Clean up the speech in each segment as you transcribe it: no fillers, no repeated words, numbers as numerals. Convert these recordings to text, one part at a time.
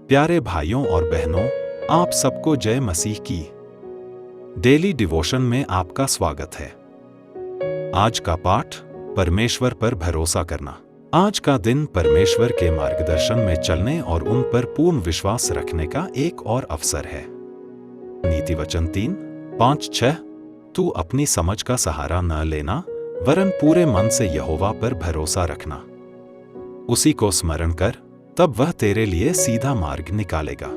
प्यारे भाइयों और बहनों, आप सबको जय मसीह की। डेली डिवोशन में आपका स्वागत है। आज का पाठ, परमेश्वर पर भरोसा करना। आज का दिन परमेश्वर के मार्गदर्शन में चलने और उन पर पूर्ण विश्वास रखने का एक और अवसर है। नीति वचन 3:5-6। तू अपनी समझ का सहारा न लेना, वरन पूरे मन से यहोवा पर भरोसा रखना। उसी को स्मरण कर, तब वह तेरे लिए सीधा मार्ग निकालेगा।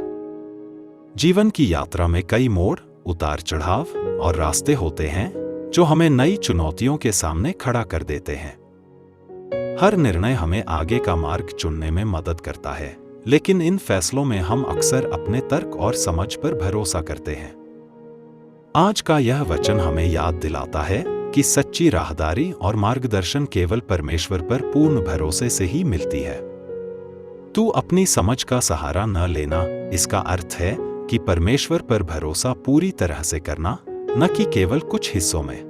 जीवन की यात्रा में कई मोड़, उतार चढ़ाव और रास्ते होते हैं जो हमें नई चुनौतियों के सामने खड़ा कर देते हैं। हर निर्णय हमें आगे का मार्ग चुनने में मदद करता है, लेकिन इन फैसलों में हम अक्सर अपने तर्क और समझ पर भरोसा करते हैं। आज का यह वचन हमें याद दिलाता है कि सच्ची राहदारी और मार्गदर्शन केवल परमेश्वर पर पूर्ण भरोसे से ही मिलती है। तू अपनी समझ का सहारा न लेना, इसका अर्थ है कि परमेश्वर पर भरोसा पूरी तरह से करना, न कि केवल कुछ हिस्सों में।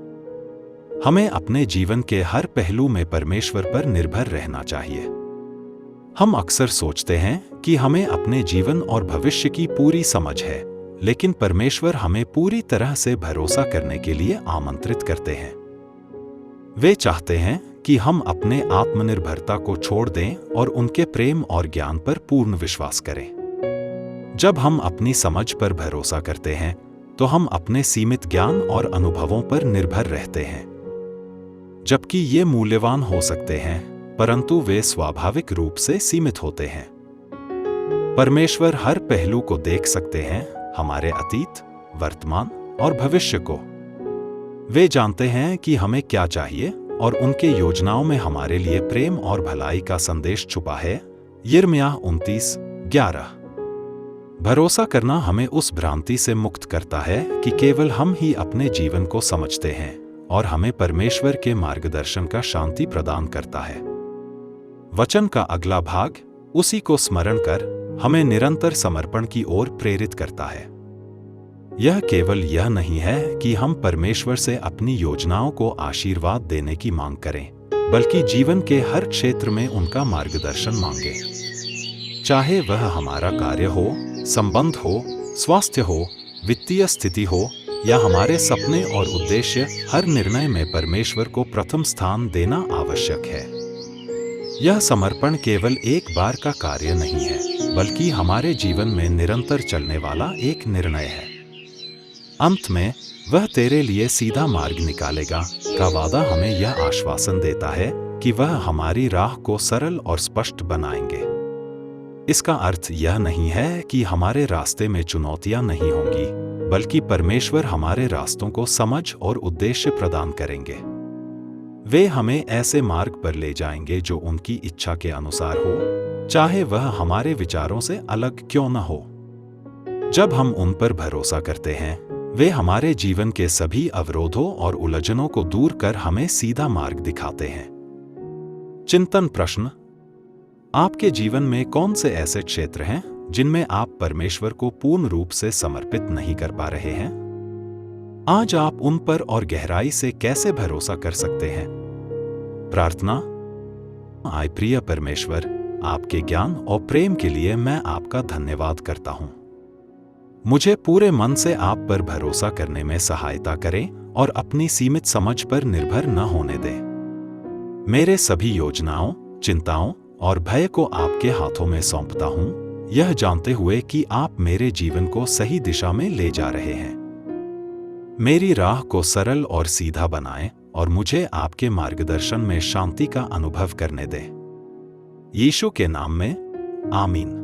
हमें अपने जीवन के हर पहलू में परमेश्वर पर निर्भर रहना चाहिए। हम अक्सर सोचते हैं कि हमें अपने जीवन और भविष्य की पूरी समझ है, लेकिन परमेश्वर हमें पूरी तरह से भरोसा करने के लिए आमंत्रित करते हैं। वे चाहते हैं कि हम अपने आत्मनिर्भरता को छोड़ दें और उनके प्रेम और ज्ञान पर पूर्ण विश्वास करें। जब हम अपनी समझ पर भरोसा करते हैं, तो हम अपने सीमित ज्ञान और अनुभवों पर निर्भर रहते हैं। जबकि ये मूल्यवान हो सकते हैं, परंतु वे स्वाभाविक रूप से सीमित होते हैं। परमेश्वर हर पहलू को देख सकते हैं, हमारे अतीत, वर्तमान और भविष्य को। वे जानते हैं कि हमें क्या चाहिए और उनके योजनाओं में हमारे लिए प्रेम और भलाई का संदेश छुपा है। यिर्मयाह 29:11। भरोसा करना हमें उस भ्रांति से मुक्त करता है कि केवल हम ही अपने जीवन को समझते हैं, और हमें परमेश्वर के मार्गदर्शन का शांति प्रदान करता है। वचन का अगला भाग, उसी को स्मरण कर, हमें निरंतर समर्पण की ओर प्रेरित करता है। यह केवल यह नहीं है कि हम परमेश्वर से अपनी योजनाओं को आशीर्वाद देने की मांग करें, बल्कि जीवन के हर क्षेत्र में उनका मार्गदर्शन मांगे। चाहे वह हमारा कार्य हो, संबंध हो, स्वास्थ्य हो, वित्तीय स्थिति हो या हमारे सपने और उद्देश्य, हर निर्णय में परमेश्वर को प्रथम स्थान देना आवश्यक है। यह समर्पण केवल एक बार का कार्य नहीं है, बल्कि हमारे जीवन में निरंतर चलने वाला एक निर्णय है। अंत में वह तेरे लिए सीधा मार्ग निकालेगा का वादा हमें यह आश्वासन देता है कि वह हमारी राह को सरल और स्पष्ट बनाएंगे। इसका अर्थ यह नहीं है कि हमारे रास्ते में चुनौतियां नहीं होंगी, बल्कि परमेश्वर हमारे रास्तों को समझ और उद्देश्य प्रदान करेंगे। वे हमें ऐसे मार्ग पर ले जाएंगे जो उनकी इच्छा के अनुसार हो, चाहे वह हमारे विचारों से अलग क्यों न हो। जब हम उन पर भरोसा करते हैं, वे हमारे जीवन के सभी अवरोधों और उलझनों को दूर कर हमें सीधा मार्ग दिखाते हैं। चिंतन प्रश्न: आपके जीवन में कौन से ऐसे क्षेत्र हैं जिनमें आप परमेश्वर को पूर्ण रूप से समर्पित नहीं कर पा रहे हैं? आज आप उन पर और गहराई से कैसे भरोसा कर सकते हैं? प्रार्थना। आय प्रिय परमेश्वर, आपके ज्ञान और प्रेम के लिए मैं आपका धन्यवाद करता हूं। मुझे पूरे मन से आप पर भरोसा करने में सहायता करें और अपनी सीमित समझ पर निर्भर न होने दें। मेरे सभी योजनाओं, चिंताओं और भय को आपके हाथों में सौंपता हूं, यह जानते हुए कि आप मेरे जीवन को सही दिशा में ले जा रहे हैं। मेरी राह को सरल और सीधा बनाएं और मुझे आपके मार्गदर्शन में शांति का अनुभव करने दें। यीशु के नाम में, आमीन।